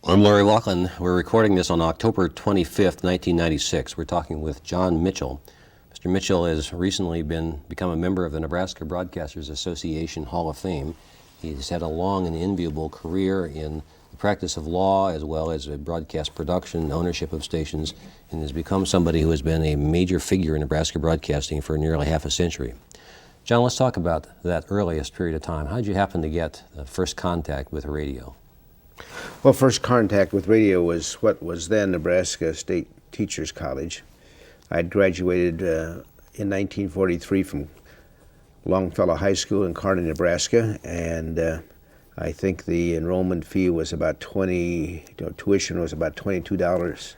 I'm Larry Walklin. We're recording this on October 25th, 1996. We're talking with John Mitchell. Mr. Mitchell has recently become a member of the Nebraska Broadcasters Association Hall of Fame. He's had a long and enviable career in the practice of law as well as broadcast production and ownership of stations, and has become somebody who has been a major figure in Nebraska broadcasting for nearly half a century. John, let's talk about that earliest period of time. How did you happen to get the first contact with radio? Well, first contact with radio was what was then Nebraska State Teachers College. I'd graduated in 1943 from Longfellow High School in Kearney, Nebraska, and I think the enrollment fee was about tuition was about $22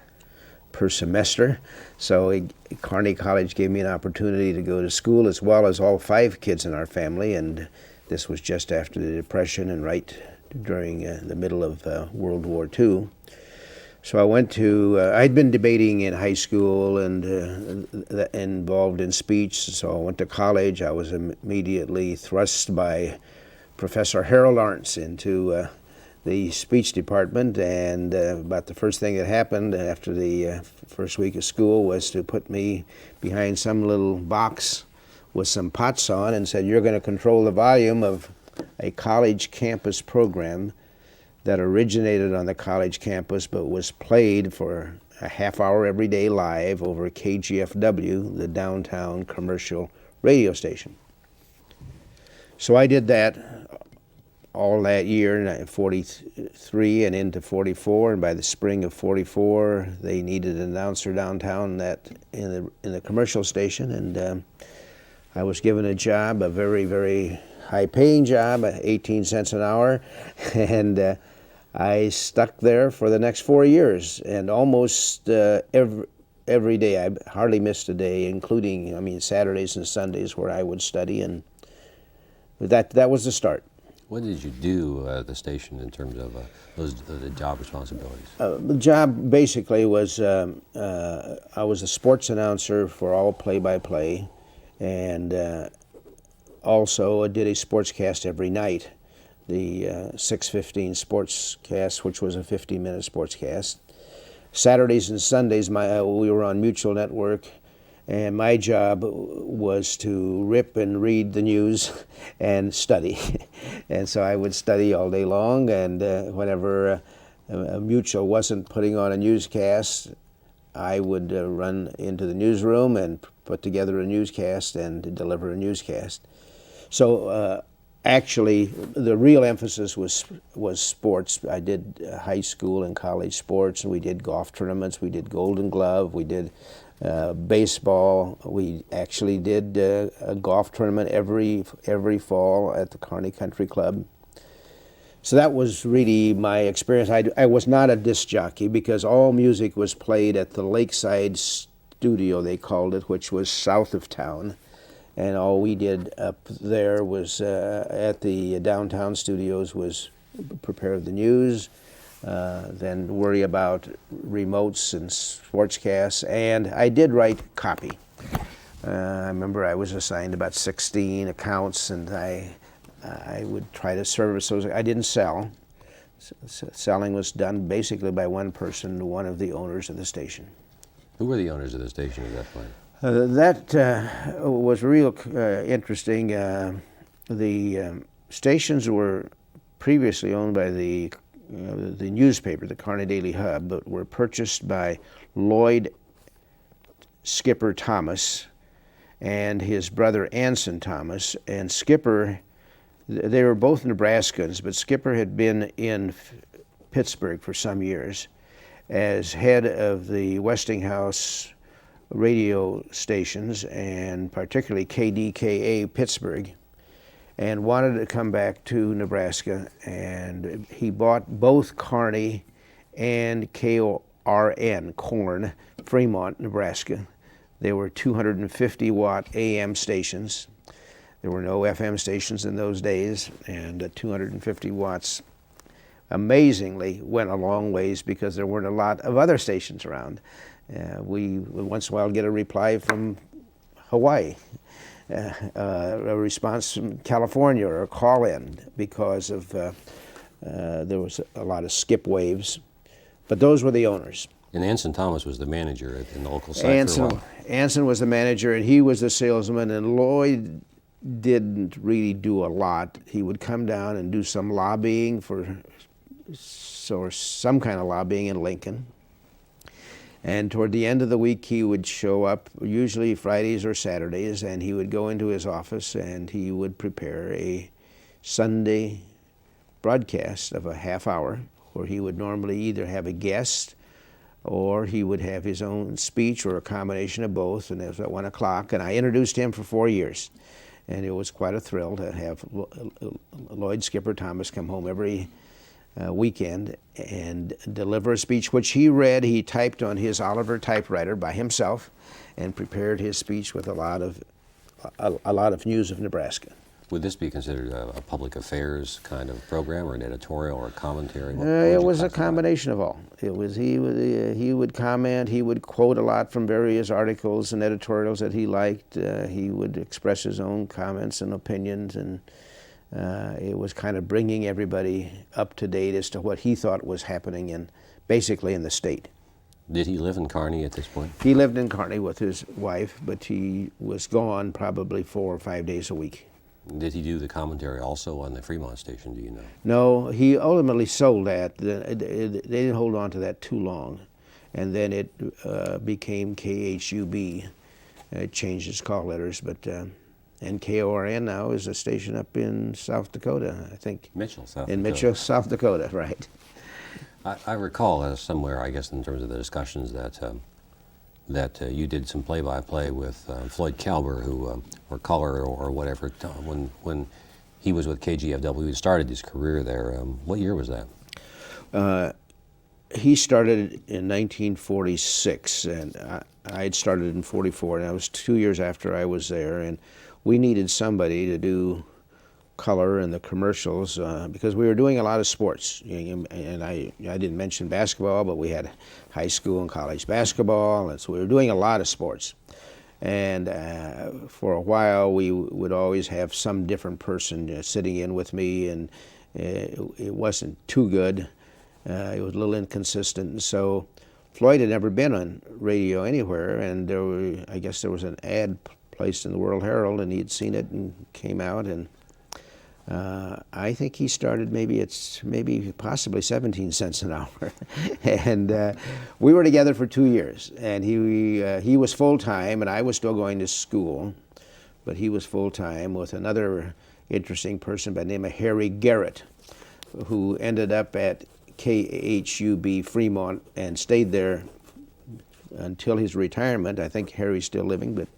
per semester. So Kearney College gave me an opportunity to go to school as well as all 5 kids in our family, and this was just after the Depression and right during the middle of World War II. So I went to, I'd been debating in high school and involved in speech, so I went to college. I was immediately thrust by Professor Harold Arntz into the speech department, and about the first thing that happened after the first week of school was to put me behind some little box with some pots on and said, "You're going to control the volume of a college campus program that originated on the college campus but was played for a half hour every day live over KGFW, the downtown commercial radio station." So I did that all that year, in 43 and into 44, and by the spring of 44, they needed an announcer downtown in the commercial station, and I was given a job, a very, very high-paying job, 18 cents an hour, and I stuck there for the next 4 years, and almost every day, I hardly missed a day, including, Saturdays and Sundays where I would study, and that was the start. What did you do at the station in terms of the job responsibilities? The job basically was, I was a sports announcer for all play-by-play, and also did a sportscast every night, the 6:15 sportscast, which was a 15-minute sportscast. Saturdays and Sundays, we were on Mutual Network, and my job was to rip and read the news and study. And so I would study all day long, and whenever Mutual wasn't putting on a newscast, I would run into the newsroom and put together a newscast and deliver a newscast. So actually, the real emphasis was sports. I did high school and college sports, and we did golf tournaments, we did Golden Glove, we did baseball. We actually did a golf tournament every fall at the Kearney Country Club. So that was really my experience. I was not a disc jockey because all music was played at the Lakeside Studio, they called it, which was south of town. And all we did up there was at the downtown studios was prepare the news, then worry about remotes and sportscasts, and I did write copy. I remember I was assigned about 16 accounts, and I would try to service those. I didn't sell. Selling was done basically by one person, one of the owners of the station. Who were the owners of the station at that point? That was real interesting. The stations were previously owned by the newspaper, the Kearney Daily Hub, but were purchased by Lloyd Skipper Thomas and his brother Anson Thomas. And Skipper, they were both Nebraskans, but Skipper had been in Pittsburgh for some years as head of the Westinghouse radio stations, and particularly KDKA Pittsburgh, and wanted to come back to Nebraska, and he bought both Kearney and KORN, Corn, Fremont, Nebraska. They were 250-watt AM stations. There were no FM stations in those days, and 250 watts amazingly went a long ways because there weren't a lot of other stations around. We would once in a while get a reply from Hawaii, a response from California, or a call-in because of there was a lot of skip waves. But those were the owners. And Anson Thomas was the manager in the local site for a while. Anson was the manager, and he was the salesman, and Lloyd didn't really do a lot. He would come down and do some lobbying or some kind of lobbying in Lincoln. And toward the end of the week, he would show up, usually Fridays or Saturdays, and he would go into his office and he would prepare a Sunday broadcast of a half hour, where he would normally either have a guest or he would have his own speech or a combination of both, and it was at 1 o'clock. And I introduced him for 4 years, and it was quite a thrill to have Lloyd Skipper Thomas come home every weekend and deliver a speech, which he read. He typed on his Oliver typewriter by himself and prepared his speech with a lot of news of Nebraska. Would this be considered a public affairs kind of program, or an editorial, or a commentary? It was a combination of all. He would comment. He would quote a lot from various articles and editorials that he liked. He would express his own comments and opinions, and it was kind of bringing everybody up to date as to what he thought was happening basically in the state. Did he live in Kearney at this point? He lived in Kearney with his wife, but he was gone probably 4 or 5 days a week. Did he do the commentary also on the Fremont station, do you know? No, he ultimately sold that. They didn't hold on to that too long. And then it became KHUB. It changed its call letters, and KORN now is a station up in South Dakota, I think. Mitchell, South in Dakota. Mitchell, South Dakota, right. I recall somewhere, I guess, in terms of the discussions that you did some play-by-play with Floyd Kalber, or color or whatever, when he was with KGFW. He started his career there. What year was that? He started in 1946, and I had started in 44, and that was 2 years after I was there, and we needed somebody to do color and the commercials because we were doing a lot of sports. And I didn't mention basketball, but we had high school and college basketball, and so we were doing a lot of sports. And for a while, we would always have some different person sitting in with me, and it wasn't too good. It was a little inconsistent. And so Floyd had never been on radio anywhere, and I guess there was an ad placed in the World Herald, and he'd seen it and came out, and I think he started maybe possibly 17 cents an hour. And we were together for 2 years, and he was full-time, and I was still going to school, but he was full-time with another interesting person by the name of Harry Garrett, who ended up at KHUB Fremont and stayed there until his retirement. I think Harry's still living, but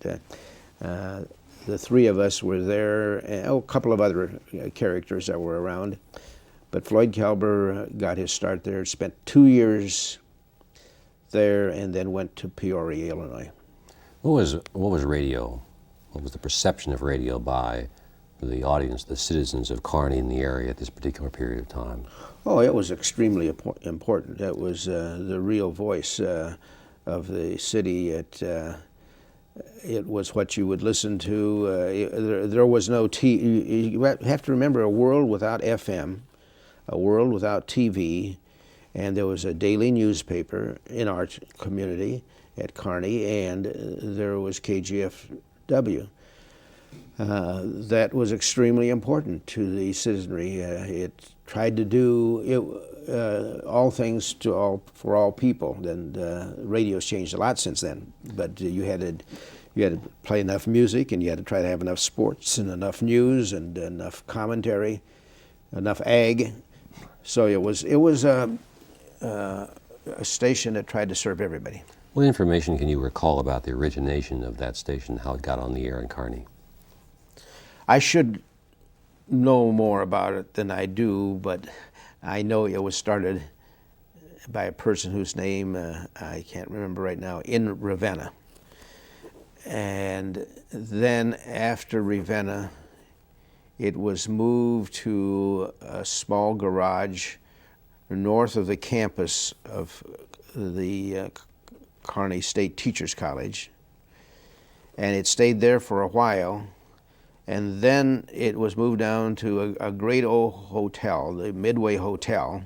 the three of us were there, and a couple of other characters that were around. But Floyd Kalber got his start there, spent 2 years there, and then went to Peoria, Illinois. What was radio? What was the perception of radio by the audience, the citizens of Kearney in the area at this particular period of time? Oh, it was extremely important. It was the real voice of the city. It was what you would listen to. There was no you have to remember, a world without FM, a world without TV, and there was a daily newspaper in our community at Kearney, and there was KGFW. That was extremely important to the citizenry. It tried to do all things for all people. And radio's changed a lot since then. But you had to play enough music, and you had to try to have enough sports and enough news and enough commentary, enough ag. So it was a station that tried to serve everybody. What information can you recall about the origination of that station, how it got on the air in Kearney? I should know more about it than I do, but I know it was started by a person whose name I can't remember right now, in Ravenna. And then after Ravenna, it was moved to a small garage north of the campus of the Kearney State Teachers College. And it stayed there for a while. And then it was moved down to a great old hotel, the Midway Hotel,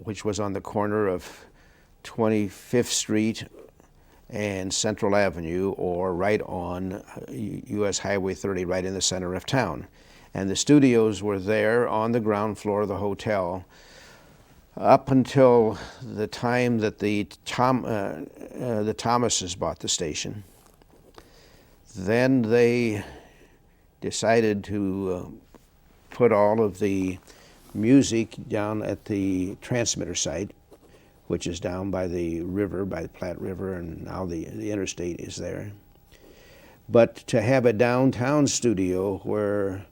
which was on the corner of 25th Street and Central Avenue, or right on U.S. Highway 30, right in the center of town. And the studios were there on the ground floor of the hotel up until the time that the Thomases bought the station. Then they decided to put all of the music down at the transmitter site, which is down by the river, by the Platte River, and now the interstate is there. But to have a downtown studio where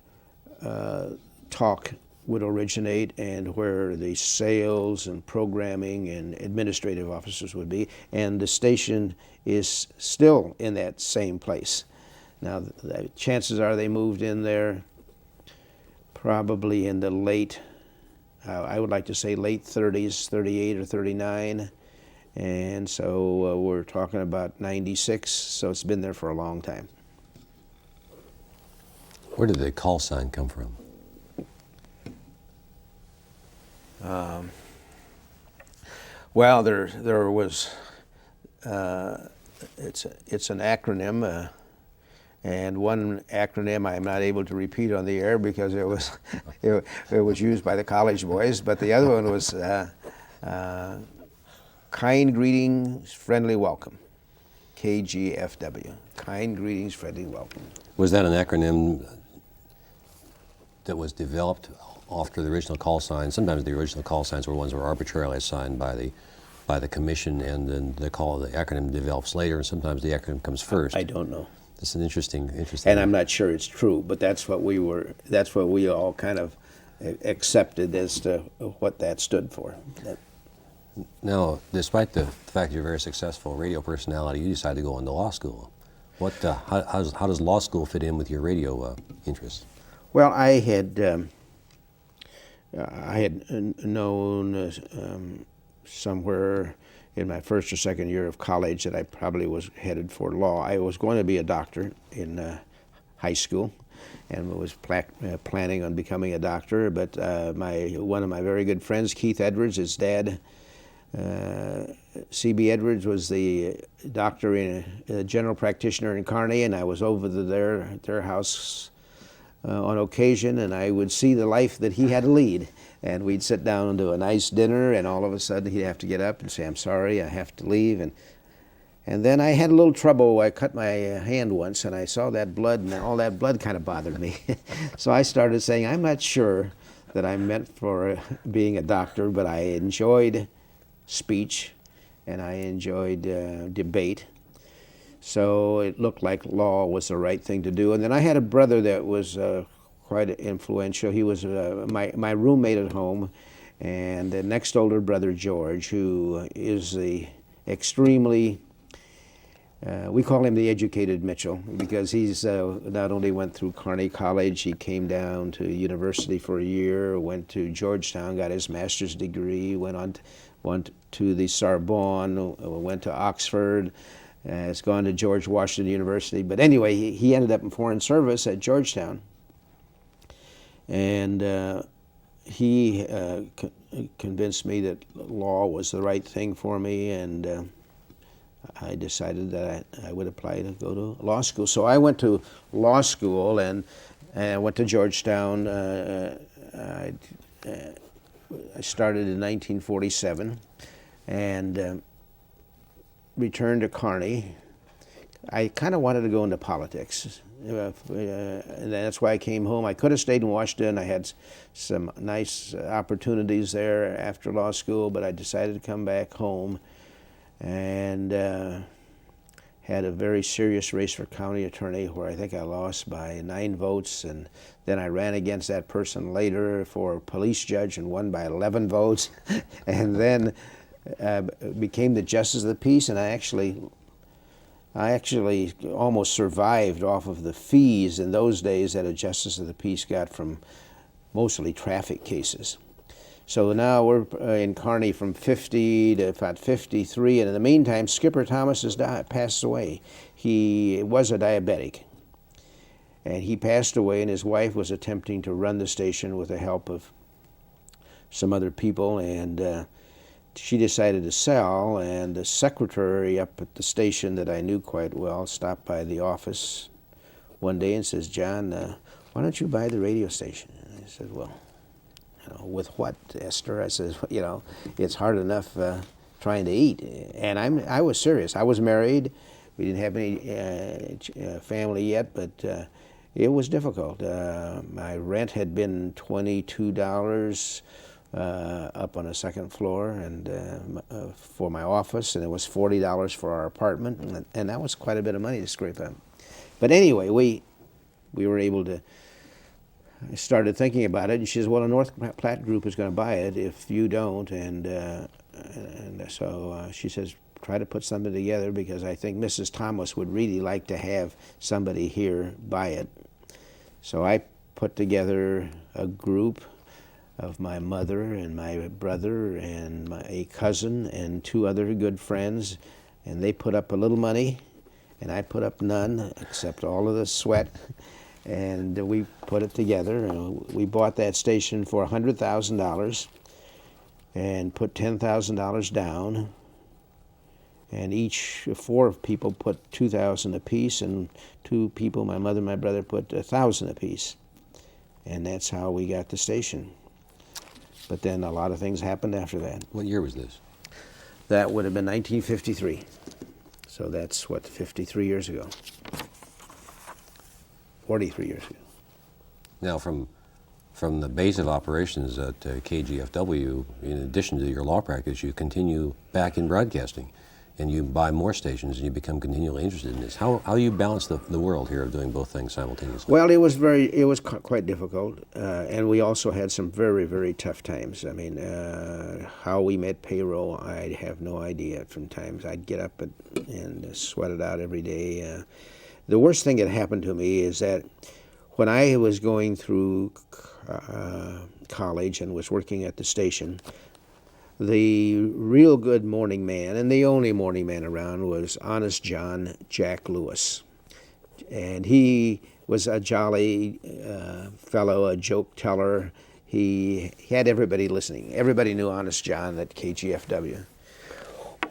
talk would originate and where the sales and programming and administrative officers would be, and the station is still in that same place. Now, the chances are they moved in there probably in the late, I would like to say late 30s, 38 or 39, and so we're talking about 96, so it's been there for a long time. Where did the call sign come from? Well, there was, it's an acronym, and one acronym I'm not able to repeat on the air because it was it was used by the college boys, but the other one was kind greetings, friendly welcome, KGFW, kind greetings, friendly welcome. Was that an acronym that was developed after the original call sign? Sometimes the original call signs were ones that were arbitrarily assigned by the commission, and then the acronym develops later, and sometimes the acronym comes first. I don't know. It's an interesting. And I'm not sure it's true, but that's what we all kind of accepted as to what that stood for. Now, despite the fact you're a very successful radio personality, you decided to go into law school. How does law school fit in with your radio interests? Well, I had known somewhere in my first or second year of college that I probably was headed for law. I was going to be a doctor in high school and was planning on becoming a doctor, but one of my very good friends, Keith Edwards, his dad, C.B. Edwards, was the doctor a general practitioner in Kearney, and I was over to their house on occasion, and I would see the life that he had to lead. And we'd sit down to a nice dinner, and all of a sudden he'd have to get up and say, "I'm sorry, I have to leave." And then I had a little trouble. I cut my hand once, and I saw that blood, and all that blood kind of bothered me. So I started saying, I'm not sure that I'm meant for being a doctor, but I enjoyed speech, and I enjoyed debate. So it looked like law was the right thing to do. And then I had a brother that was quite influential. He was my roommate at home, and the next older brother, George, who is the extremely, we call him the educated Mitchell, because he's not only went through Kearney College, he came down to university for a year, went to Georgetown, got his master's degree, went to the Sorbonne, went to Oxford, has gone to George Washington University. But anyway, he ended up in foreign service at Georgetown. And he convinced me that law was the right thing for me, and I decided that I would apply to go to law school. So I went to law school and went to Georgetown. I started in 1947 and returned to Kearney. I kind of wanted to go into politics, and that's why I came home. I could have stayed in Washington. I had some nice opportunities there after law school, but I decided to come back home and had a very serious race for county attorney where I think I lost by 9 votes, and then I ran against that person later for police judge and won by 11 votes, and then became the justice of the peace, and I actually almost survived off of the fees in those days that a justice of the peace got from mostly traffic cases. So now we're in Kearney from 50 to about 53, and in the meantime, Skipper Thomas has passed away. He was a diabetic, and he passed away, and his wife was attempting to run the station with the help of some other people, and she decided to sell, and the secretary up at the station that I knew quite well stopped by the office one day and says, "John, why don't you buy the radio station?" And I said, "Well, with what, Esther?" I said, it's hard enough trying to eat. And I was serious. I was married. We didn't have any family yet, but it was difficult. My rent had been $22 up on a second floor, and for my office, and it was $40 for our apartment, and that was quite a bit of money to scrape up. But anyway, we were able to. I started thinking about it, and she says, "Well, a North Platte group is going to buy it if you don't," and so she says, "Try to put something together, because I think Mrs. Thomas would really like to have somebody here buy it." So I put together a group of my mother and my brother and a cousin and two other good friends, and they put up a little money, and I put up none except all of the sweat. And we put it together. We bought that station for $100,000 and put $10,000 down. And each 4 people put $2,000 apiece, and 2 people, my mother and my brother, put $1,000 apiece. And that's how we got the station. But then a lot of things happened after that. What year was this? That would have been 1953. So that's 53 years ago. 43 years ago. Now, from the base of operations at KGFW, in addition to your law practice, you continue back in broadcasting, and you buy more stations, and you become continually interested in this. How you balance the world here of doing both things simultaneously? Well, it was quite difficult, and we also had some very, very tough times. I mean, how we met payroll, I have no idea. From times I'd get up and sweat it out every day. The worst thing that happened to me is that when I was going through college and was working at the station, the real good morning man, and the only morning man around, was Honest John Jack Lewis. And he was a jolly fellow, a joke teller. He had everybody listening. Everybody knew Honest John at KGFW.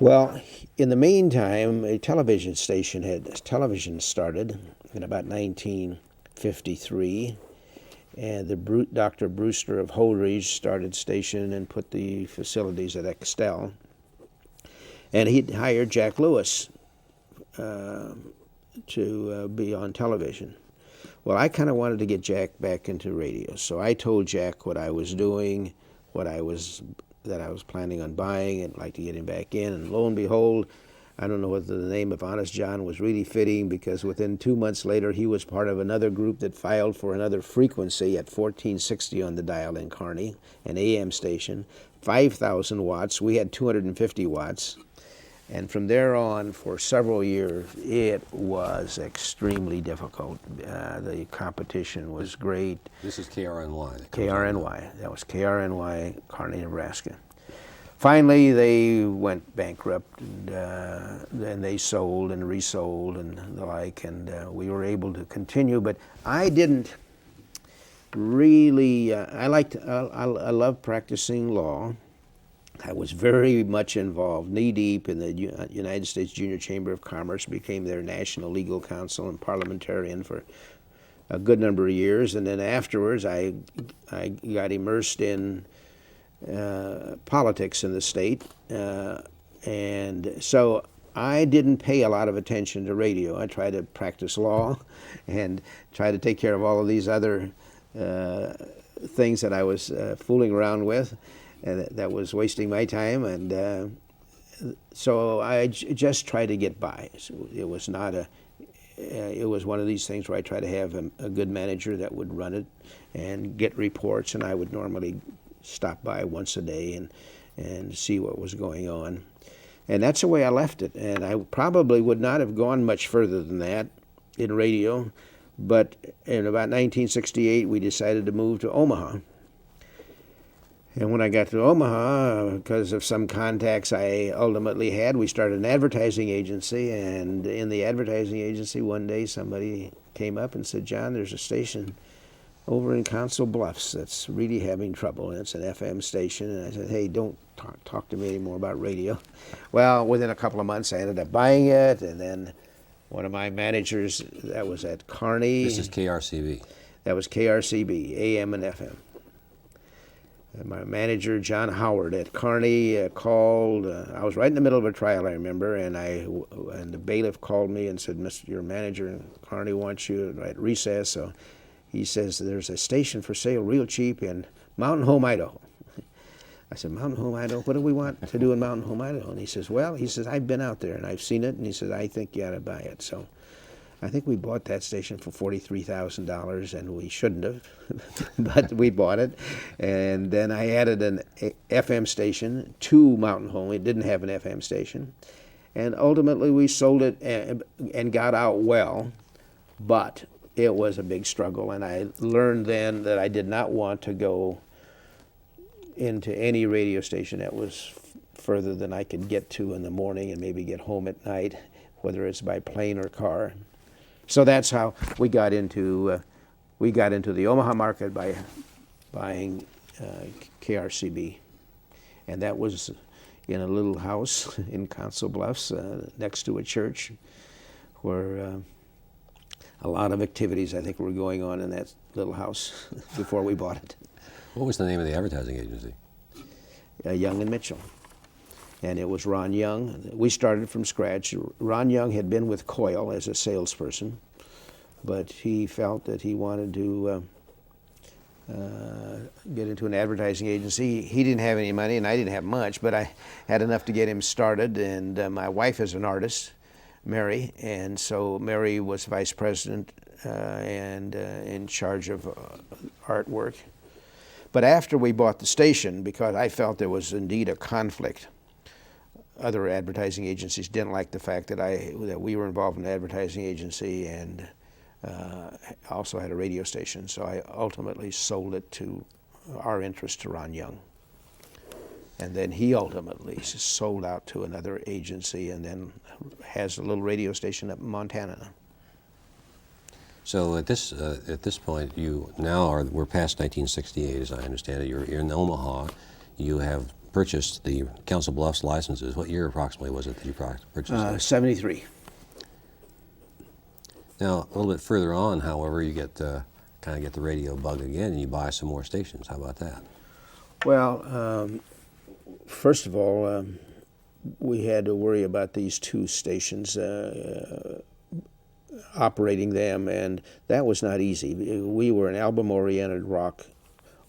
Well, in the meantime, a television started in about 1953, and Dr. Brewster of Holdridge started station and put the facilities at Extel, and he'd hired Jack Lewis to be on television. Well, I kind of wanted to get Jack back into radio, so I told Jack what I was doing, that I was planning on buying, and like to get him back in. And lo and behold, I don't know whether the name of Honest John was really fitting, because within 2 months later, he was part of another group that filed for another frequency at 1460 on the dial in Kearney, an AM station, 5,000 watts. We had 250 watts. And from there on, for several years, it was extremely difficult. The competition was great. This is KRNY. KRNY. That was KRNY, Kearney, Nebraska. Finally, they went bankrupt, and then they sold and resold and the like, and we were able to continue. But I didn't really. I love practicing law. I was very much involved, knee-deep in the United States Junior Chamber of Commerce, became their national legal counsel and parliamentarian for a good number of years. And then afterwards, I got immersed in politics in the state. And so I didn't pay a lot of attention to radio. I tried to practice law and try to take care of all of these other things that I was fooling around with. And that was wasting my time, and so I just tried to get by. So it was not it was one of these things where I tried to have a good manager that would run it and get reports, and I would normally stop by once a day and see what was going on. And that's the way I left it, and I probably would not have gone much further than that in radio, but in about 1968, we decided to move to Omaha. And when I got to Omaha, because of some contacts I ultimately had, we started an advertising agency. And in the advertising agency, one day somebody came up and said, "John, there's a station over in Council Bluffs that's really having trouble, and it's an FM station. And I said, hey, don't talk to me anymore about radio. Well, within a couple of months, I ended up buying it, and then one of my managers that was at Kearney. This is KRCB. That was KRCB, AM and FM. And my manager, John Howard at Kearney, called. I was right in the middle of a trial, I remember, and the bailiff called me and said, "Mr. Your manager in Kearney wants you at recess." So he says, "There's a station for sale real cheap in Mountain Home, Idaho." I said, "Mountain Home, Idaho? What do we want to do in Mountain Home, Idaho?" And he says, "Well," he says, "I've been out there and I've seen it." And he says, "I think you ought to buy it." So I think we bought that station for $43,000, and we shouldn't have, but we bought it. And then I added an FM station to Mountain Home. It didn't have an FM station. And ultimately we sold it and got out well, but it was a big struggle. And I learned then that I did not want to go into any radio station that was further than I could get to in the morning and maybe get home at night, whether it's by plane or car. So that's how we got into the Omaha market by buying KRCB, and that was in a little house in Council Bluffs next to a church, where a lot of activities I think were going on in that little house before we bought it. What was the name of the advertising agency? Young and Mitchell. And it was Ron Young. We started from scratch. Ron Young had been with Coyle as a salesperson, but he felt that he wanted to get into an advertising agency. He didn't have any money, and I didn't have much, but I had enough to get him started. And my wife is an artist, Mary, and so Mary was vice president and in charge of artwork. But after we bought the station, because I felt there was indeed a conflict, other advertising agencies didn't like the fact that we were involved in an advertising agency and also had a radio station. So I ultimately sold it to our interest to Ron Young. And then he ultimately sold out to another agency and then has a little radio station up in Montana. So at this point, we're past 1968, as I understand it. You're in Omaha. You have purchased the Council Bluffs licenses. What year approximately was it that you purchased? 73. Now, a little bit further on, however, you kind of get the radio bug again, and you buy some more stations. How about that? Well, first of all, we had to worry about these two stations, operating them, and that was not easy. We were an album-oriented rock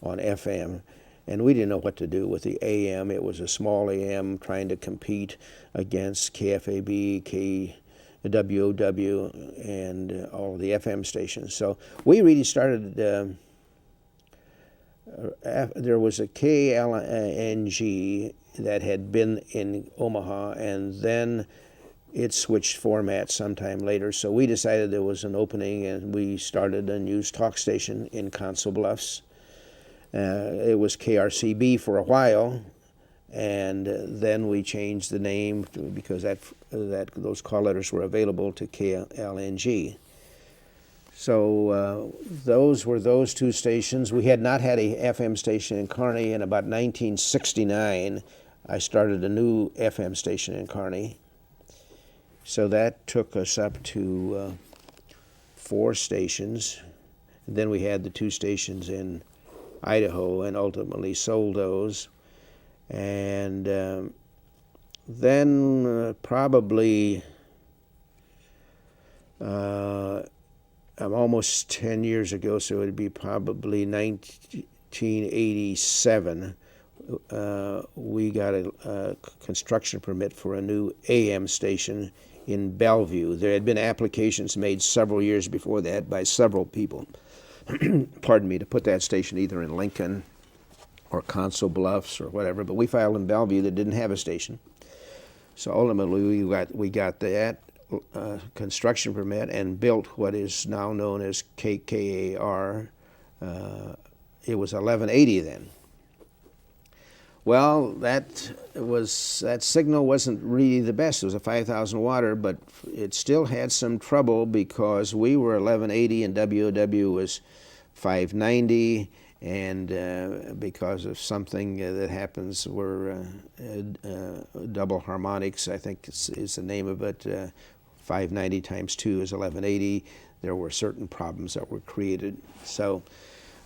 on FM, and we didn't know what to do with the AM. It was a small AM trying to compete against KFAB, WOW, and all of the FM stations. So we really started, there was a KLNG that had been in Omaha, and then it switched formats sometime later. So we decided there was an opening, and we started a news talk station in Council Bluffs. It was KRCB for a while, and then we changed the name because those call letters were available to KLNG. So those were those two stations. We had not had a FM station in Kearney. In about 1969, I started a new FM station in Kearney. So that took us up to 4 stations. And then we had the 2 stations in Idaho and ultimately sold those. And then probably almost 10 years ago, so it would be probably 1987, we got a construction permit for a new AM station in Bellevue. There had been applications made several years before that by several people, pardon me, to put that station either in Lincoln or Council Bluffs or whatever, but we filed in Bellevue that didn't have a station. So ultimately we got that construction permit and built what is now known as KKAR. It was 1180 then. Well, that signal wasn't really the best. It was a 5,000 watt, but it still had some trouble because we were 1180 and WOW was 590, and because of something that happens, we're double harmonics, I think is the name of it. 590 times 2 is 1180. There were certain problems that were created. So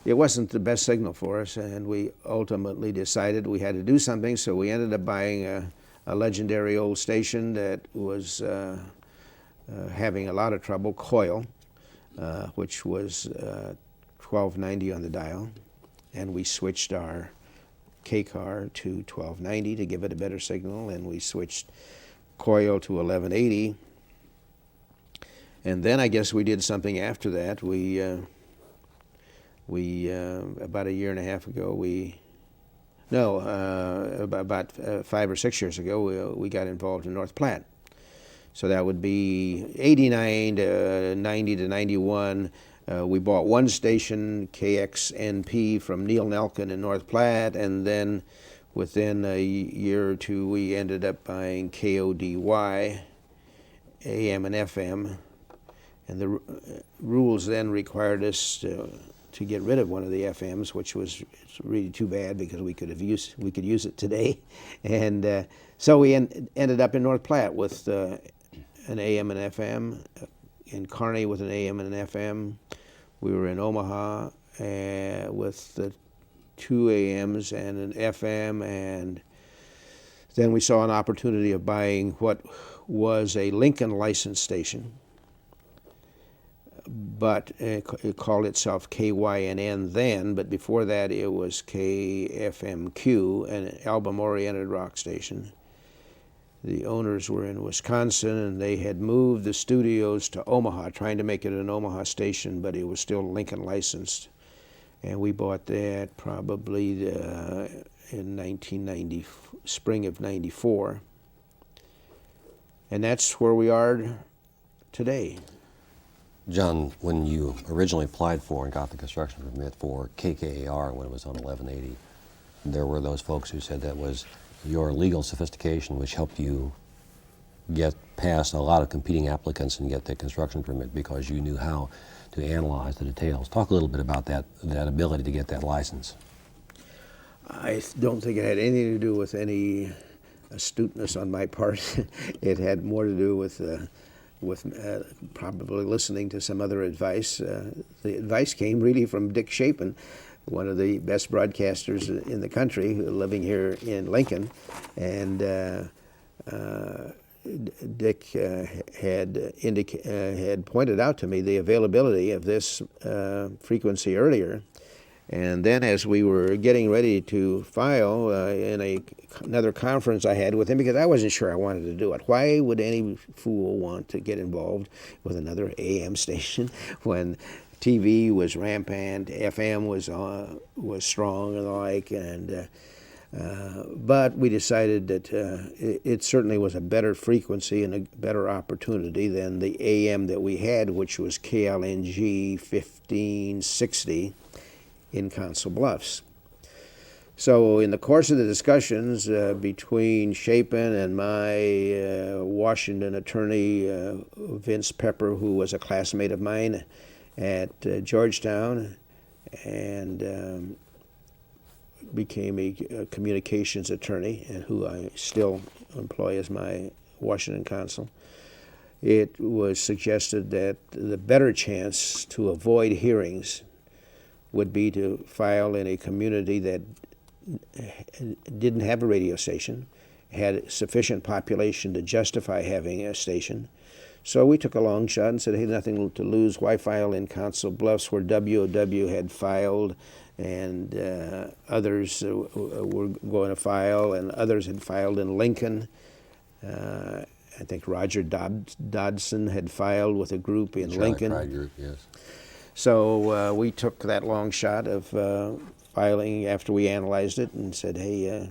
it wasn't the best signal for us, and we ultimately decided we had to do something, so we ended up buying a legendary old station that was having a lot of trouble, Coil, which was 1290 on the dial, and we switched our K-car to 1290 to give it a better signal, and we switched Coil to 1180. And then I guess we did something after that. We about a year and a half ago, about 5 or 6 years ago, we got involved in North Platte. So that would be 89 to 90 to 91. We bought one station, KXNP, from Neil Nelkin in North Platte, and then within a year or two, we ended up buying KODY, AM and FM. And the rules then required us to get rid of one of the FMs, which was really too bad because we could use it today. And so we ended up in North Platte with an AM and FM, in Kearney with an AM and an FM. We were in Omaha with the 2 AMs and an FM, and then we saw an opportunity of buying what was a Lincoln licensed station, but it called itself KYNN then, but before that it was KFMQ, an album-oriented rock station. The owners were in Wisconsin, and they had moved the studios to Omaha, trying to make it an Omaha station, but it was still Lincoln licensed. And we bought that probably in spring of 94. And that's where we are today. John, when you originally applied for and got the construction permit for KKAR when it was on 1180, there were those folks who said that was your legal sophistication which helped you get past a lot of competing applicants and get the construction permit because you knew how to analyze the details. Talk a little bit about that ability to get that license. I don't think it had anything to do with any astuteness on my part. It had more to do with probably listening to some other advice. The advice came really from Dick Chapin, one of the best broadcasters in the country, living here in Lincoln. And Dick had pointed out to me the availability of this frequency earlier. And then as we were getting ready to file in another conference I had with him, because I wasn't sure I wanted to do it. Why would any fool want to get involved with another AM station when TV was rampant, FM was strong and the like, and but we decided that it certainly was a better frequency and a better opportunity than the AM that we had, which was KLNG 1560 in Council Bluffs. So in the course of the discussions between Chapin and my Washington attorney, Vince Pepper, who was a classmate of mine at Georgetown and became a communications attorney, and who I still employ as my Washington counsel, it was suggested that the better chance to avoid hearings would be to file in a community that didn't have a radio station, had sufficient population to justify having a station. So we took a long shot and said, hey, nothing to lose. Why file in Council Bluffs where WOW had filed and others were going to file, and others had filed in Lincoln. I think Roger Dodson had filed with a group in Lincoln. Pride group, yes. So we took that long shot of filing after we analyzed it and said, hey,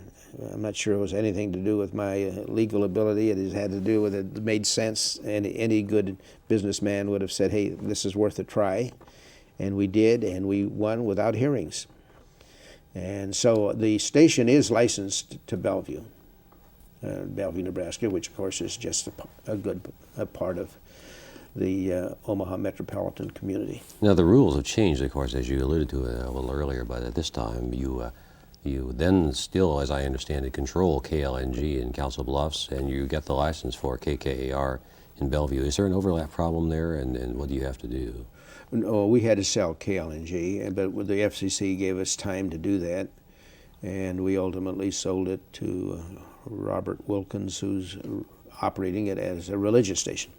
I'm not sure it was anything to do with my legal ability. It had to do with it made sense. And any good businessman would have said, hey, this is worth a try. And we did, and we won without hearings. And so the station is licensed to Bellevue, Nebraska, which of course is just a part of the Omaha metropolitan community. Now, the rules have changed, of course, as you alluded to a little earlier, but at this time, you then still, as I understand it, control KLNG in Council Bluffs, and you get the license for KKAR in Bellevue. Is there an overlap problem there, and what do you have to do? No, we had to sell KLNG, but the FCC gave us time to do that, and we ultimately sold it to Robert Wilkins, who's operating it as a religious station.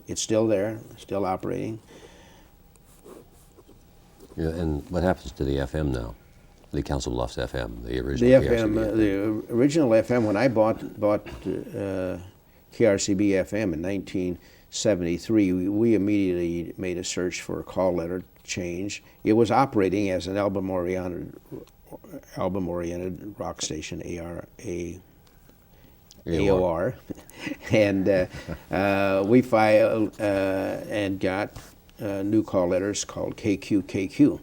It's still there, still operating. Yeah, and what happens to the FM now? The Council Bluffs FM, the original KRCB The original FM, when I bought KRCB FM in 1973, we immediately made a search for a call letter change. It was operating as an album-oriented rock station, AOR, and we filed and got new call letters called KQKQ.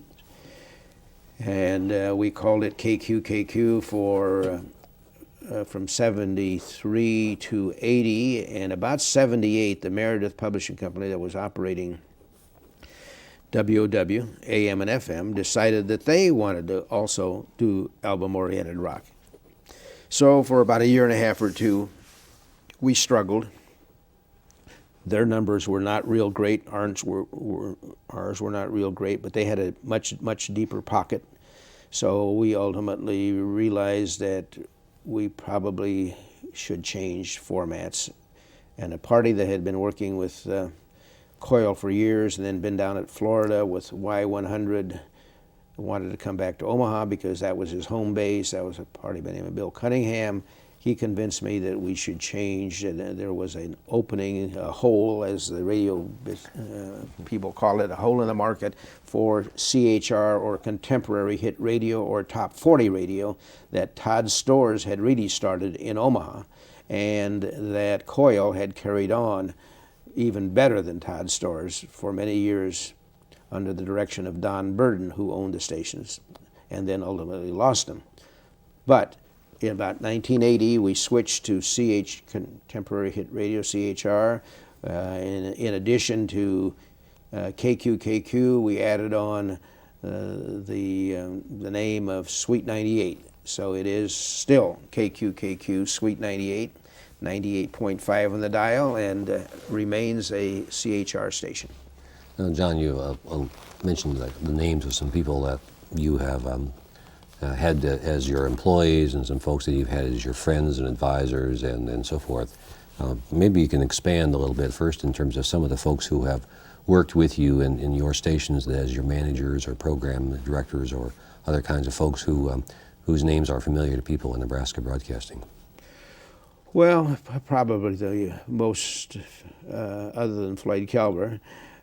And we called it KQKQ for from 73 to 80, and about 78, the Meredith Publishing Company that was operating WOW, AM and FM, decided that they wanted to also do album-oriented rock. So for about a year and a half or two, we struggled. Their numbers were not real great. Ours were not real great, but they had a much deeper pocket. So we ultimately realized that we probably should change formats. And a party that had been working with Coil for years and then been down at Florida with Y100 wanted to come back to Omaha because that was his home base. That was a party by the name of Bill Cunningham. He convinced me that we should change, and there was an opening, a hole, as the radio people call it, a hole in the market for CHR, or contemporary hit radio, or top 40 radio, that Todd Storrs had really started in Omaha, and that Coil had carried on even better than Todd Storrs for many years under the direction of Don Burden, who owned the stations, and then ultimately lost them. But in about 1980, we switched to contemporary hit radio, CHR. In addition to KQKQ, we added on the name of Sweet 98. So it is still KQKQ, Sweet 98, 98.5 on the dial, and remains a CHR station. Now, John, you mentioned the names of some people that you have had as your employees, and some folks that you've had as your friends and advisors and so forth. Maybe you can expand a little bit first in terms of some of the folks who have worked with you in your stations as your managers or program directors or other kinds of folks whose names are familiar to people in Nebraska broadcasting. Well, probably the most, other than Floyd Kelber,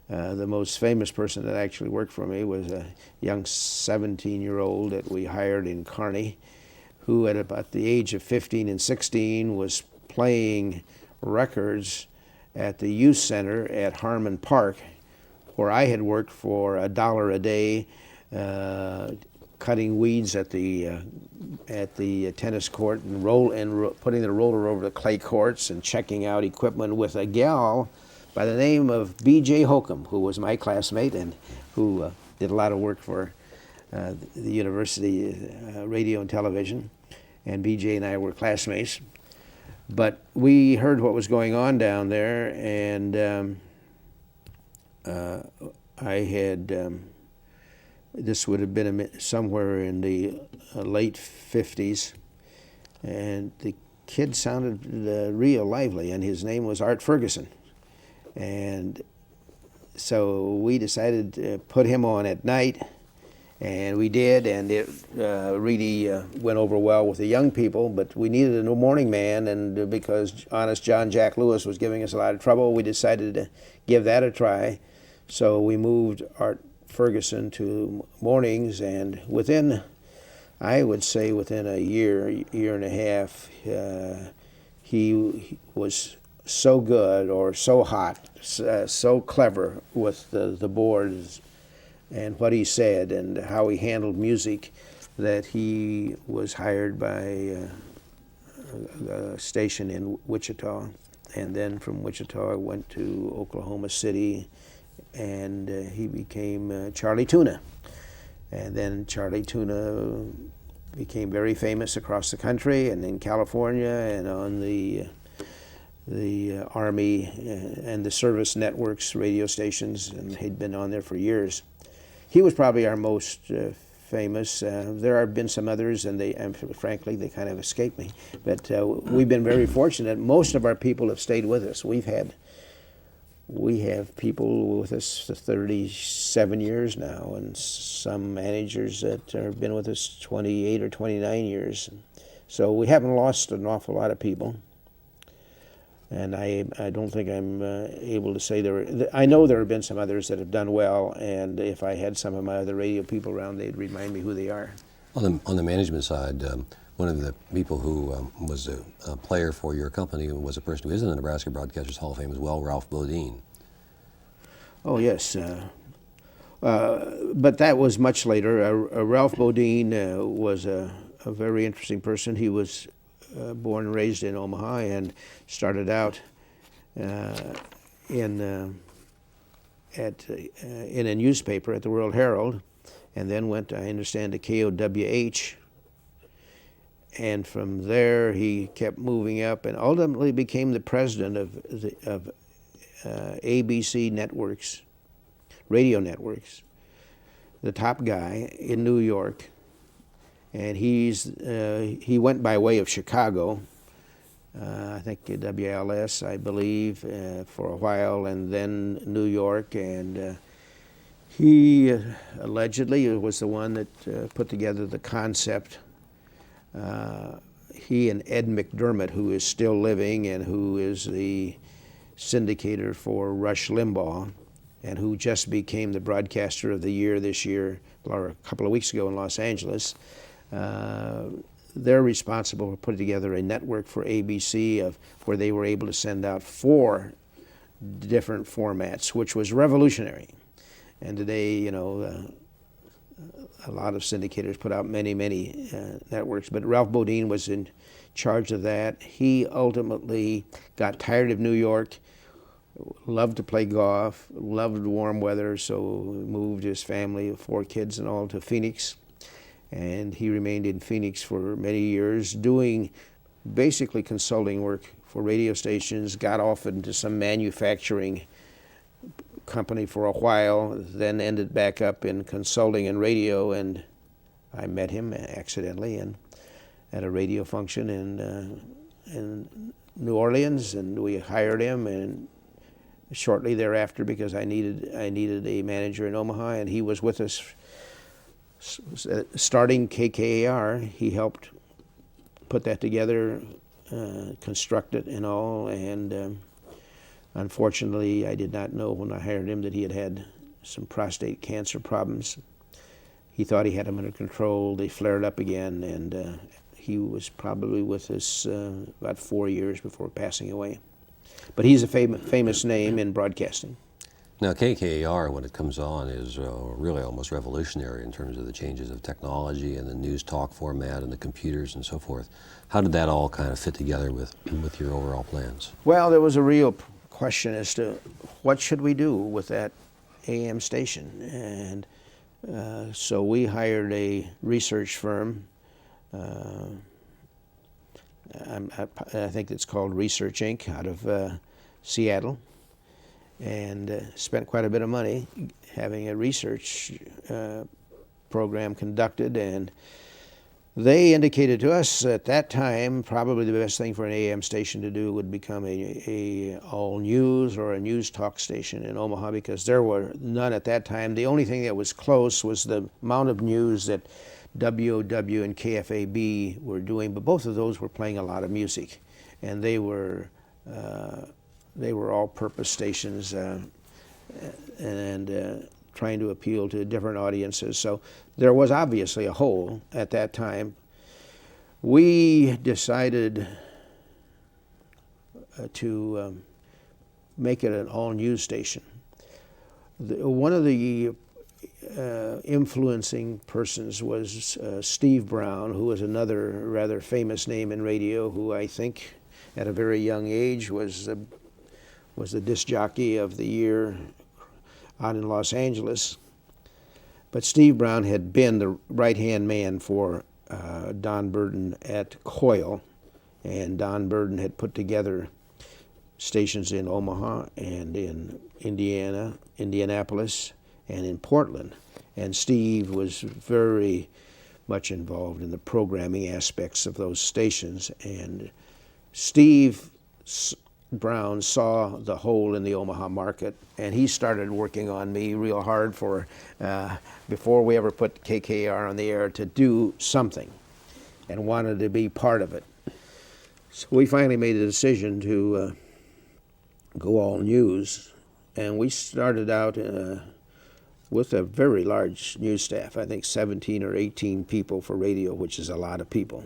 the most famous person that actually worked for me was a young 17-year-old that we hired in Kearney, who at about the age of 15 and 16 was playing records at the youth center at Harmon Park, where I had worked for $1 a day, cutting weeds at the tennis court and putting the roller over the clay courts and checking out equipment with a gal by the name of B.J. Holcomb, who was my classmate and who did a lot of work for the university radio and television. And B.J. and I were classmates. But we heard what was going on down there, and I had, this would have been somewhere in the late 50s, and the kid sounded real lively, and his name was Art Ferguson. And so we decided to put him on at night, and we did, and it really went over well with the young people, but we needed a new morning man, and because honest John Jack Lewis was giving us a lot of trouble, we decided to give that a try. So we moved Art Ferguson to mornings, and within, I would say within a year and a half, he was so good, or so hot, so clever with the boards and what he said and how he handled music, that he was hired by a station in Wichita, and then from Wichita I went to Oklahoma City, and he became Charlie Tuna. And then Charlie Tuna became very famous across the country and in California and on the Army and the service networks radio stations, and he'd been on there for years. He was probably our most famous. There have been some others, and frankly, they kind of escaped me. But we've been very fortunate. Most of our people have stayed with us. We have people with us for 37 years now, and some managers that have been with us 28 or 29 years. So we haven't lost an awful lot of people. And I don't think I'm able to say I know there have been some others that have done well, and if I had some of my other radio people around, they'd remind me who they are. On the management side, one of the people who was a player for your company was a person who is in the Nebraska Broadcasters Hall of Fame as well, Ralph Bodine. Oh, yes. But that was much later. Ralph Bodine was a very interesting person. He was born and raised in Omaha and started out in a newspaper at the World Herald, and then went, I understand, to KOWH. And from there, he kept moving up and ultimately became the president of ABC networks, radio networks, the top guy in New York. And he went by way of Chicago, I think WLS, I believe, for a while, and then New York. And he allegedly was the one that put together the concept. He and Ed McDermott, who is still living and who is the syndicator for Rush Limbaugh, and who just became the broadcaster of the year this year, or a couple of weeks ago in Los Angeles. They're responsible for putting together a network for ABC where they were able to send out 4 different formats, which was revolutionary. And today, a lot of syndicators put out many networks, but Ralph Bodine was in charge of that. He ultimately got tired of New York, loved to play golf, loved warm weather, so moved his family, 4 kids and all, to Phoenix. And he remained in Phoenix for many years, doing basically consulting work for radio stations, got off into some manufacturing company for a while, then ended back up in consulting and radio, and I met him accidentally at a radio function in New Orleans, and we hired him, and shortly thereafter, because I needed a manager in Omaha, and he was with us starting KKAR. He helped put that together, construct it and all, and unfortunately I did not know when I hired him that he had some prostate cancer problems. He thought he had them under control. They flared up again, and he was probably with us about 4 years before passing away. But he's a famous name in broadcasting. Now, KKAR, when it comes on, is really almost revolutionary in terms of the changes of technology and the news talk format and the computers and so forth. How did that all kind of fit together with your overall plans? Well, there was a real question as to what should we do with that AM station. And so we hired a research firm. I think it's called Research Inc. out of Seattle. And spent quite a bit of money having a research program conducted, and they indicated to us at that time probably the best thing for an AM station to do would become a all news or a news talk station in Omaha, because there were none at that time. The only thing that was close was the amount of news that WOW and KFAB were doing, but both of those were playing a lot of music, and they were all-purpose stations and trying to appeal to different audiences. So there was obviously a hole at that time. We decided to make it an all-news station. One of the influencing persons was Steve Brown, who was another rather famous name in radio, who I think at a very young age, was the disc jockey of the year out in Los Angeles. But Steve Brown had been the right-hand man for Don Burden at Coyle, and Don Burden had put together stations in Omaha and in Indianapolis, and in Portland. And Steve was very much involved in the programming aspects of those stations. And Steve Brown saw the hole in the Omaha market, and he started working on me real hard for, before we ever put KKR on the air, to do something, and wanted to be part of it. So we finally made a decision to go all news, and we started out with a very large news staff, I think 17 or 18 people for radio, which is a lot of people.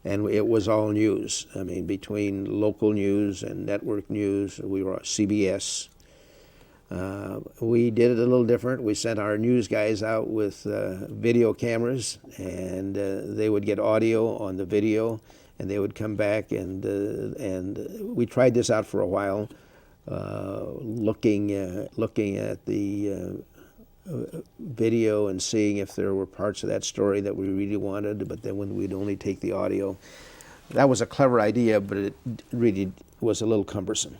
And it was all news. I mean, between local news and network news, we were CBS. We did it a little different. We sent our news guys out with video cameras, and they would get audio on the video, and they would come back, and we tried this out for a while, looking at the video and seeing if there were parts of that story that we really wanted, but then when we'd only take the audio. That was a clever idea, but it really was a little cumbersome.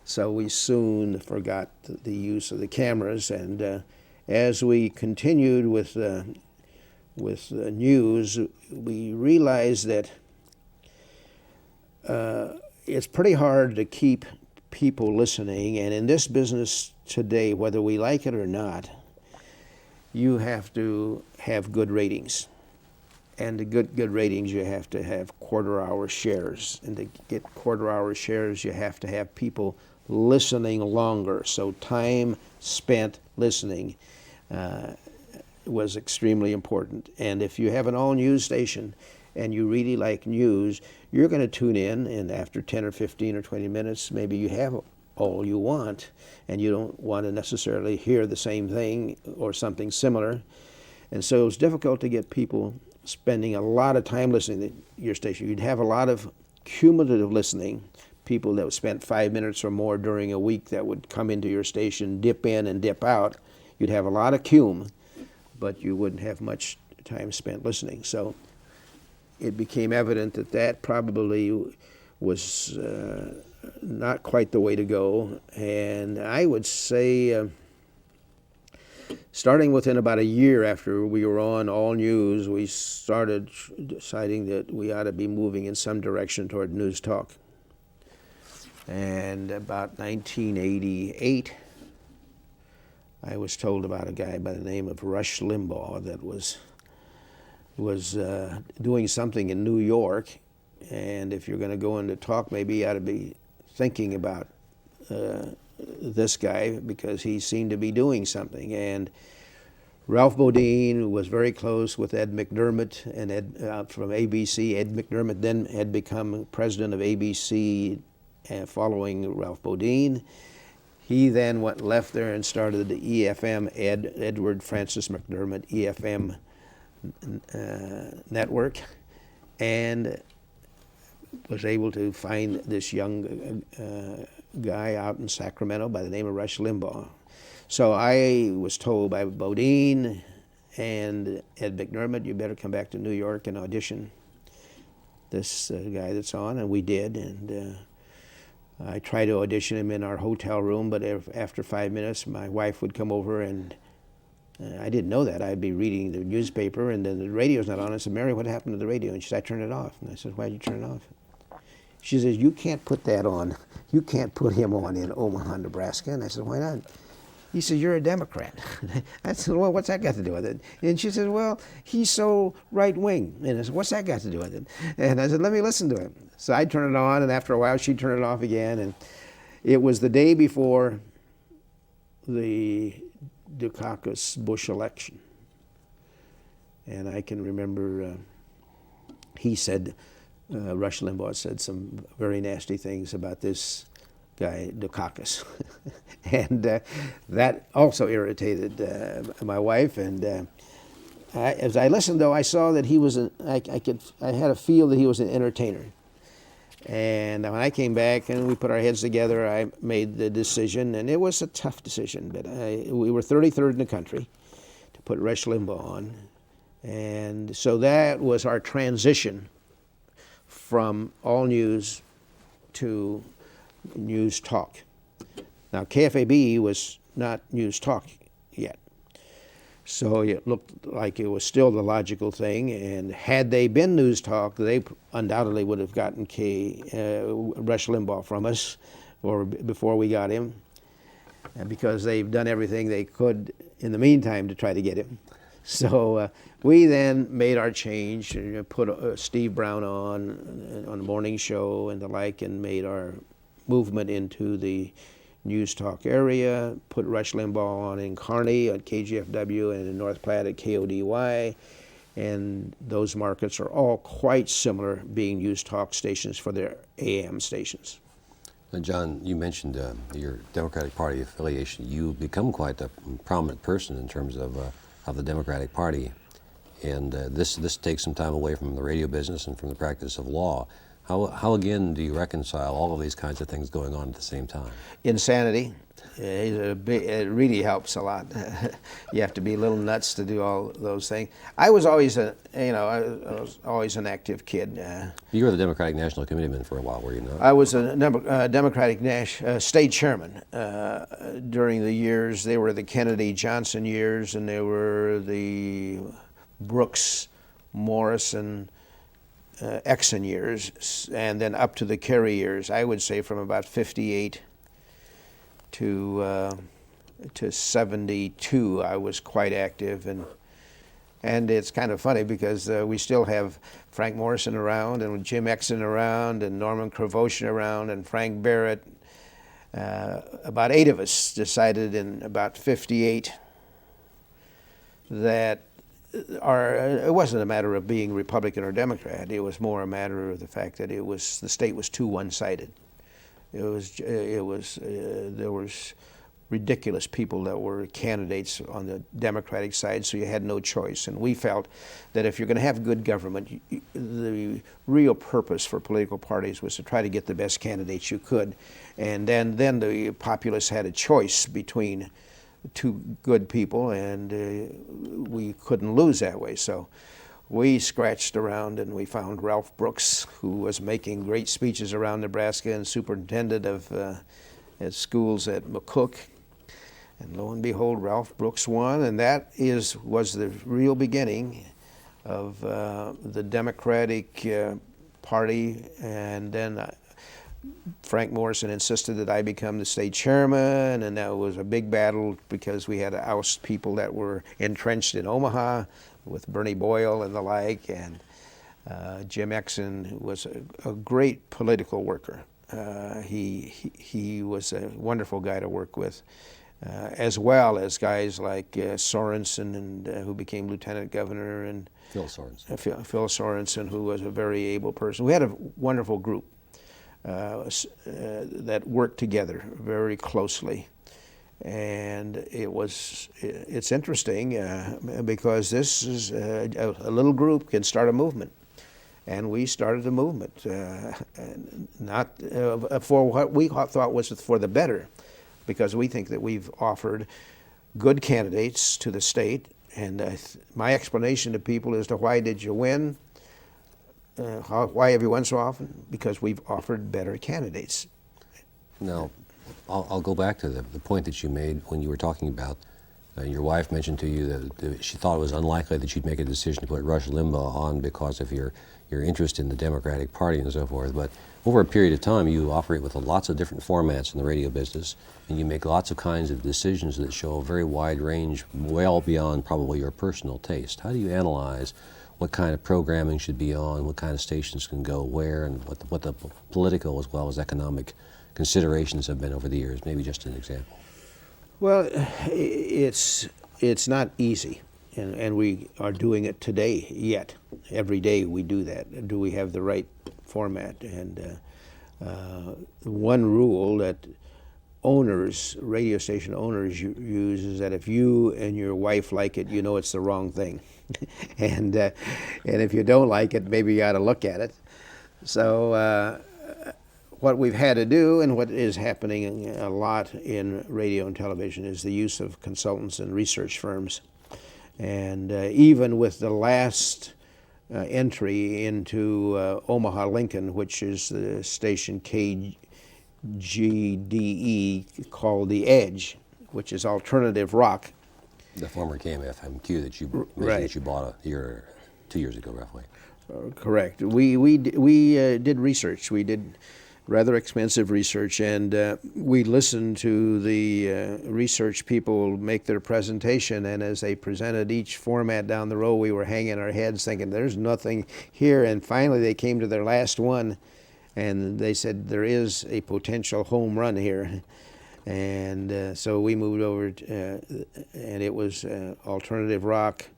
So we soon forgot the use of the cameras, and as we continued with news, we realized that it's pretty hard to keep people listening, and in this business today, whether we like it or not, you have to have good ratings. And to get good ratings, you have to have quarter-hour shares. And to get quarter-hour shares, you have to have people listening longer. So time spent listening was extremely important. And if you have an all-news station and you really like news, you're going to tune in, and after 10 or 15 or 20 minutes, maybe you have all you want, and you don't want to necessarily hear the same thing or something similar. And so it was difficult to get people spending a lot of time listening to your station. You'd have a lot of cumulative listening, people that spent 5 minutes or more during a week that would come into your station, dip in and dip out. You'd have a lot of cum, but you wouldn't have much time spent listening. So it became evident that that probably was not quite the way to go. And I would say, starting within about a year after we were on all news, we started deciding that we ought to be moving in some direction toward news talk. And about 1988, I was told about a guy by the name of Rush Limbaugh that was doing something in New York, and if you're going to go into talk, maybe you ought to be thinking about this guy, because he seemed to be doing something. And Ralph Bodine was very close with Ed McDermott, and Ed from ABC. Ed McDermott then had become president of ABC following Ralph Bodine. He then left there and started the EFM, Edward Francis McDermott EFM network, and was able to find this young guy out in Sacramento by the name of Rush Limbaugh. So I was told by Bodine and Ed McDermott, you better come back to New York and audition this guy that's on, and we did. And I tried to audition him in our hotel room, but after 5 minutes, my wife would come over, and I didn't know that. I'd be reading the newspaper, and then the radio's not on. I said, Mary, what happened to the radio? And she said, I turned it off. And I said, why'd you turn it off? She says, you can't put that on. You can't put him on in Omaha, Nebraska. And I said, why not? He said, you're a Democrat. I said, well, what's that got to do with it? And she said, well, he's so right-wing. And I said, what's that got to do with it? And I said, let me listen to him. So I'd turn it on, and after a while, she'd turn it off again. And it was the day before the Dukakis-Bush election. And I can remember he said, Rush Limbaugh said some very nasty things about this guy, Dukakis. And that also irritated my wife. And as I listened, though, I saw that he was I had a feel that he was an entertainer. And when I came back and we put our heads together, I made the decision, and it was a tough decision, but we were 33rd in the country to put Rush Limbaugh on. And so that was our transition from all news to news talk. Now, KFAB was not news talk yet. So it looked like it was still the logical thing, and had they been news talk, they undoubtedly would have gotten Rush Limbaugh from us, or before we got him, because they've done everything they could in the meantime to try to get him. So we then made our change, put Steve Brown on the morning show and the like, and made our movement into the news talk area, put Rush Limbaugh on in Kearney at KGFW and in North Platte at KODY, and those markets are all quite similar, being news talk stations for their AM stations. John, you mentioned your Democratic Party affiliation. You've become quite a prominent person in terms of the Democratic Party, and this takes some time away from the radio business and from the practice of law. How again do you reconcile all of these kinds of things going on at the same time? Insanity. It really helps a lot. You have to be a little nuts to do all those things. I was always I was always an active kid. You were the Democratic National Committeeman for a while, were you not? I was a Democratic state chairman during the years. They were the Kennedy Johnson years, and they were the Brooks Morrison Exxon years, and then up to the Kerry years. I would say from about 58 to 72, I was quite active, and it's kind of funny because we still have Frank Morrison around, and Jim Exxon around, and Norman Kravoshin around, and Frank Barrett. About 8 of us decided in about 58 that it wasn't a matter of being Republican or Democrat. It was more a matter of the fact that the state was too one-sided. There was ridiculous people that were candidates on the Democratic side, so you had no choice. And we felt that if you're going to have good government, the real purpose for political parties was to try to get the best candidates you could, and then the populace had a choice between two good people, and we couldn't lose that way. So we scratched around and we found Ralph Brooks, who was making great speeches around Nebraska and superintendent of at schools at McCook. And lo and behold, Ralph Brooks won, and that was the real beginning of the Democratic Party. And then Frank Morrison insisted that I become the state chairman, and that was a big battle because we had to oust people that were entrenched in Omaha with Bernie Boyle and the like, and Jim Exxon was a great political worker. He was a wonderful guy to work with, as well as guys like Sorensen, and who became lieutenant governor, and Phil Sorensen. Phil Sorensen, who was a very able person. We had a wonderful group that worked together very closely, and it's interesting because this is a little group can start a movement, and we started a movement not for what we thought was for the better, because we think that we've offered good candidates to the state, and my explanation to people as to why did you win. Why have you won so often? Because we've offered better candidates. Now, I'll go back to the point that you made when you were talking about your wife mentioned to you that she thought it was unlikely that you'd make a decision to put Rush Limbaugh on because of your interest in the Democratic Party and so forth. But over a period of time, you operate with lots of different formats in the radio business, and you make lots of kinds of decisions that show a very wide range, well beyond probably your personal taste. How do you analyze what kind of programming should be on, what kind of stations can go where, and what the political as well as economic considerations have been over the years? Maybe just an example. Well, it's not easy, and we are doing it today yet. Every day we do that. Do we have the right format? And one rule that radio station owners use is that if you and your wife like it, you know it's the wrong thing. and if you don't like it, maybe you ought to look at it. So what we've had to do, and what is happening a lot in radio and television, is the use of consultants and research firms. And even with the last entry into Omaha Lincoln, which is the station KGDE called The Edge, which is alternative rock. The former KMFMQ that you mentioned Right. that you bought 2 years ago, roughly. Correct. We did research. We did rather expensive research, and we listened to the research people make their presentation. And as they presented each format down the road, we were hanging our heads, thinking, "There's nothing here." And finally, they came to their last one, and they said, "There is a potential home run here." And so we moved over, and it was alternative rock,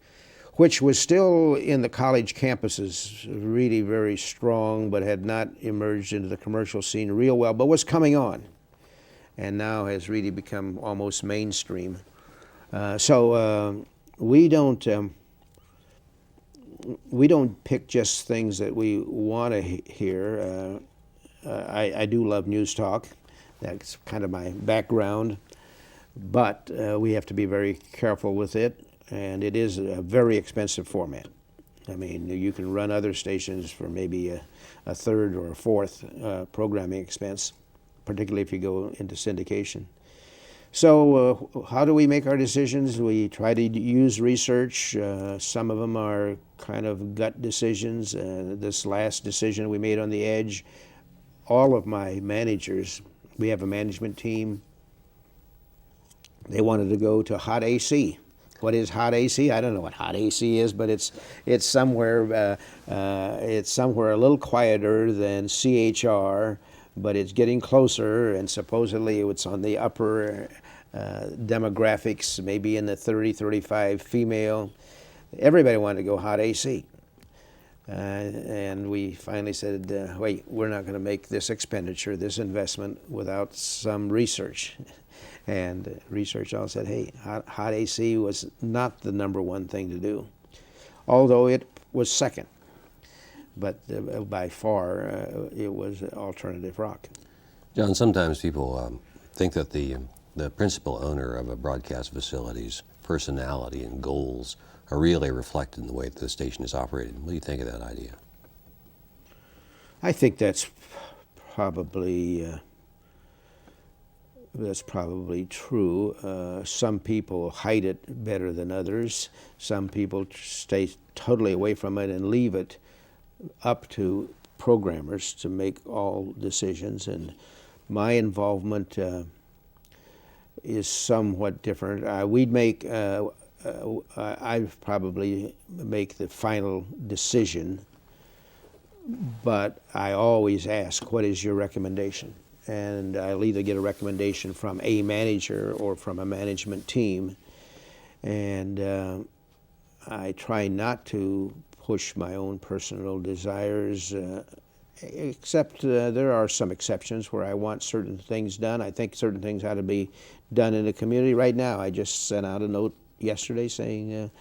which was still in the college campuses, really very strong, but had not emerged into the commercial scene real well, but was coming on, and now has really become almost mainstream. So we don't pick just things that we want to hear. I do love news talk. That's kind of my background, but we have to be very careful with it, and it is a very expensive format. I mean, you can run other stations for maybe a third or a fourth programming expense, particularly if you go into syndication. So how do we make our decisions? We try to use research. Some of them are kind of gut decisions. This last decision we made on The Edge, all of my managers, we have a management team, they wanted to go to hot AC. What is hot AC? I don't know what hot AC is, but it's somewhere a little quieter than CHR, but it's getting closer, and supposedly it's on the upper demographics, maybe in the 30, 35 female. Everybody wanted to go hot AC. And we finally said, wait, we're not going to make this expenditure, this investment, without some research. And research all said, hey, hot AC was not the number one thing to do, although it was second. But by far, it was alternative rock. John, sometimes people think that the principal owner of a broadcast facility's personality and goals are really reflected in the way that the station is operated. What do you think of that idea? I think that's probably true. Some people hide it better than others. Some people stay totally away from it and leave it up to programmers to make all decisions. And my involvement is somewhat different. I probably make the final decision, but I always ask, what is your recommendation? And I'll either get a recommendation from a manager or from a management team. And I try not to push my own personal desires, except there are some exceptions where I want certain things done. I think certain things ought to be done in the community. Right now, I just sent out a note yesterday saying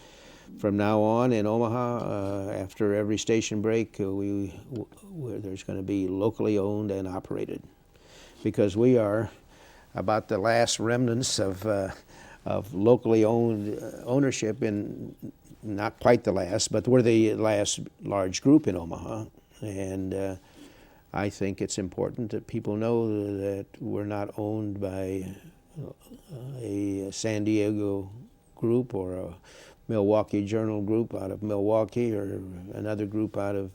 from now on in Omaha, after every station break, there's going to be locally owned and operated, because we are about the last remnants of locally owned ownership, in not quite the last, but we're the last large group in Omaha. And I think it's important that people know that we're not owned by a San Diego group or a Milwaukee Journal group out of Milwaukee or another group out of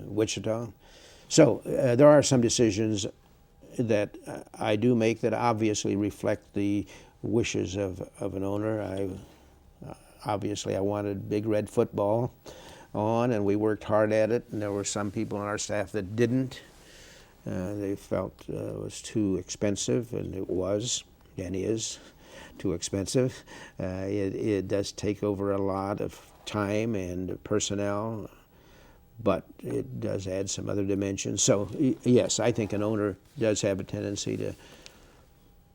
Wichita. So there are some decisions that I do make that obviously reflect the wishes of an owner. Obviously I wanted Big Red football on, and we worked hard at it, and there were some people on our staff that didn't. They felt it was too expensive, and it was and is too expensive. It does take over a lot of time and personnel, but it does add some other dimensions. So yes, I think an owner does have a tendency to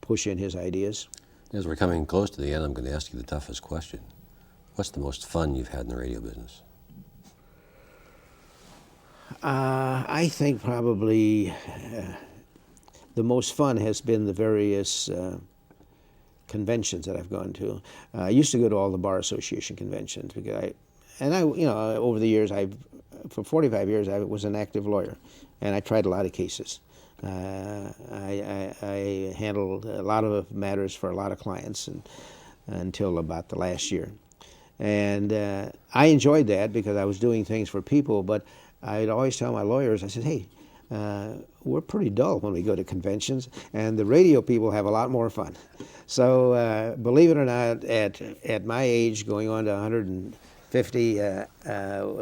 push in his ideas. As we're coming close to the end, I'm going to ask you the toughest question. What's the most fun you've had in the radio business? I think probably the most fun has been the various conventions that I've gone to. I used to go to all the Bar Association conventions because over the years, for 45 years, I was an active lawyer, and I tried a lot of cases. I handled a lot of matters for a lot of clients until about the last year. And I enjoyed that because I was doing things for people, but I'd always tell my lawyers, I said, hey, we're pretty dull when we go to conventions, and the radio people have a lot more fun. So believe it or not, at my age, going on to 150,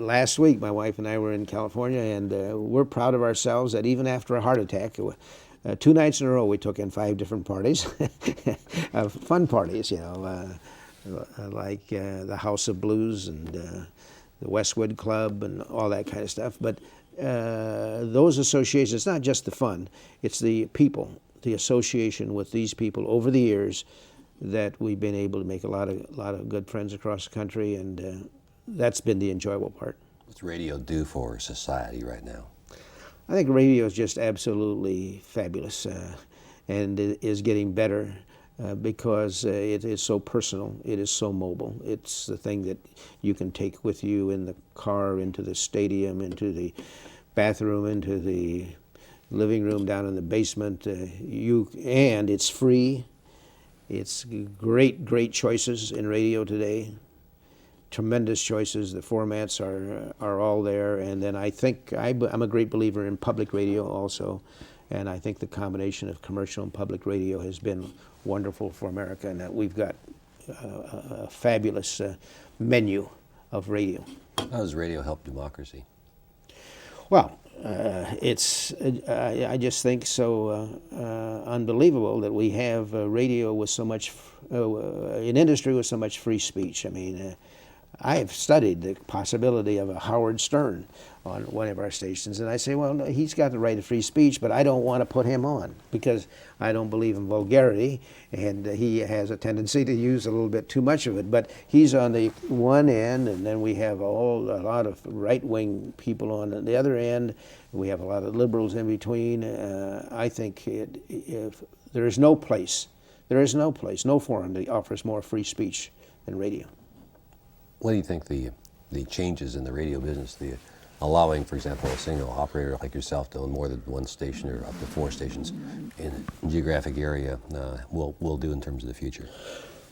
last week my wife and I were in California, and we're proud of ourselves that even after a heart attack, 2 nights in a row we took in 5 different parties, fun parties, like the House of Blues and the Westwood Club and all that kind of stuff. But those associations, it's not just the fun, it's the people, the association with these people over the years that we've been able to make a lot of good friends across the country, and that's been the enjoyable part. What's radio do for society right now? I think radio is just absolutely fabulous, and it is getting better because it is so personal, it is so mobile. It's the thing that you can take with you in the car, into the stadium, into the bathroom, into the living room down in the basement. And it's free. It's great choices in radio today. Tremendous choices. The formats are all there. And then I think I'm a great believer in public radio also. And I think the combination of commercial and public radio has been wonderful for America, and that we've got a fabulous menu of radio. How does radio help democracy? Well, I just think so unbelievable that we have radio with so much, an industry with so much free speech. I mean, I have studied the possibility of a Howard Stern on one of our stations, and I say, well, no, he's got the right of free speech, but I don't want to put him on because I don't believe in vulgarity, and he has a tendency to use a little bit too much of it. But he's on the one end, and then we have a lot of right-wing people on the other end. We have a lot of liberals in between. I think there is no forum that offers more free speech than radio. What do you think the changes in the radio business, the allowing, for example, a single operator like yourself to own more than one station or up to 4 stations in a geographic area will do in terms of the future?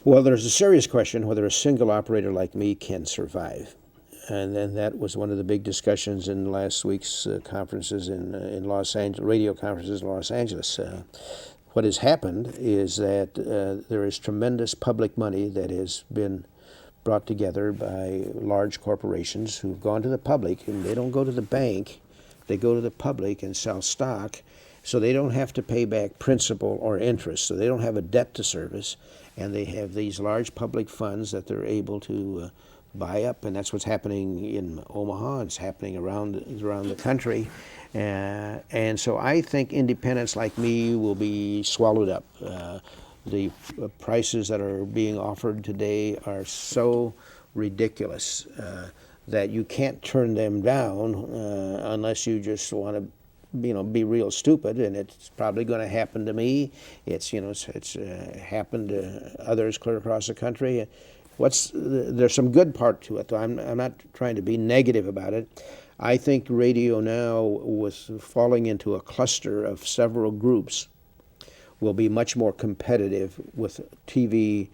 Well, there's a serious question whether a single operator like me can survive. And then that was one of the big discussions in last week's conferences in Los Angeles, radio conferences in Los Angeles. What has happened is that there is tremendous public money that has been brought together by large corporations who've gone to the public, and they don't go to the bank, they go to the public and sell stock, so they don't have to pay back principal or interest, so they don't have a debt to service, and they have these large public funds that they're able to buy up, and that's what's happening in Omaha. It's happening around the country, and so I think independents like me will be swallowed up. The prices that are being offered today are so ridiculous that you can't turn them down unless you just want to, be real stupid. And it's probably going to happen to me. It's happened to others clear across the country. There's some good part to it, though. I'm not trying to be negative about it. I think radio now, with falling into a cluster of several groups, will be much more competitive with TV,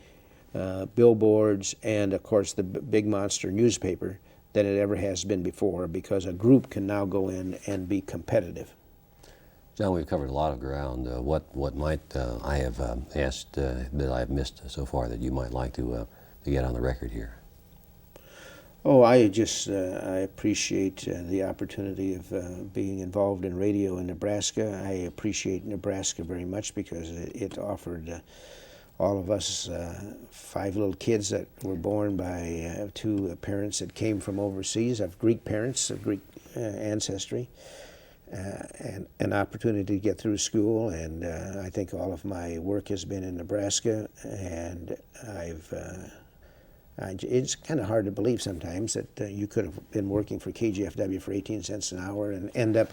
billboards, and of course the big monster newspaper than it ever has been before, because a group can now go in and be competitive. John, we've covered a lot of ground. What might I have asked that I've missed so far that you might like to get on the record here? Oh, I appreciate the opportunity of being involved in radio in Nebraska. I appreciate Nebraska very much because it offered all of us 5 little kids that were born by 2 parents that came from overseas. I have Greek parents of Greek ancestry, and an opportunity to get through school. And I think all of my work has been in Nebraska, and It's kind of hard to believe sometimes that you could have been working for KGFW for 18 cents an hour and end up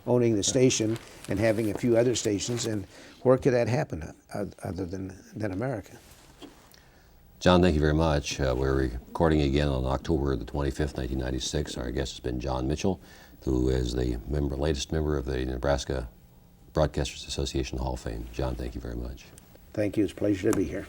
owning the station and having a few other stations. And where could that happen other than America? John, thank you very much. We're recording again on October the 25th, 1996. Our guest has been John Mitchell, who is the latest member of the Nebraska Broadcasters Association Hall of Fame. John, thank you very much. Thank you. It's a pleasure to be here.